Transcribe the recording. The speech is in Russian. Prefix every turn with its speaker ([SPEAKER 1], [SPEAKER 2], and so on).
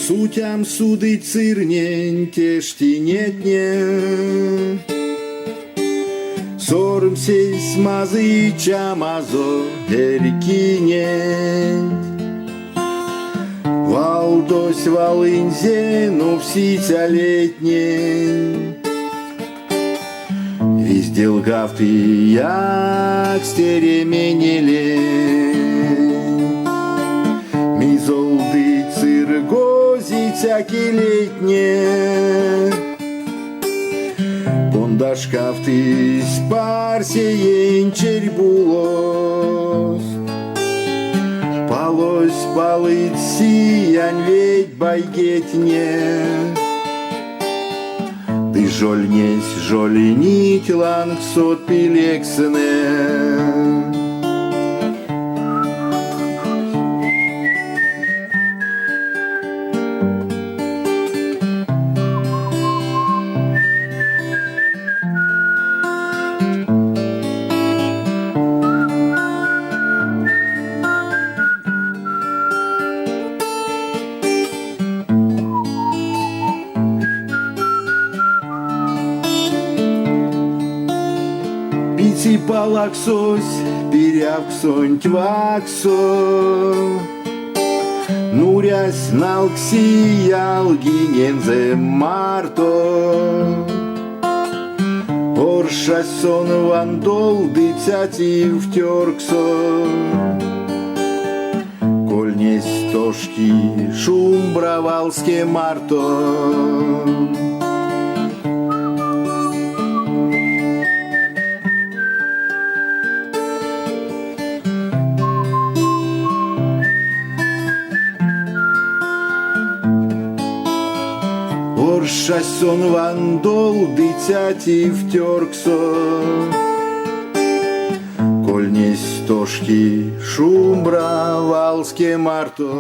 [SPEAKER 1] Сутям судить цирнень тештинетне, Сорым сей смазы чамазо деркинет. Валдось Волынзе, ну всиця летнень. Везде лгав ты, як стеременеле. Мизолды циргозицяки летне. Пондашкав ты спарсеен чербулос. Палось палыть сиянь ведь байгетне. Ты жольнесь жоленить лангсот пилексне. Пити палаксось, перявксонь тваксо. Нурясь налкси ялгинензе марто. Оршасон вандол дитяти втерксо. Кольнесь тошки шум бравалске марто. Оршасон вандол дитяти втерксо. Кольнесь тошки шум бравалске марто.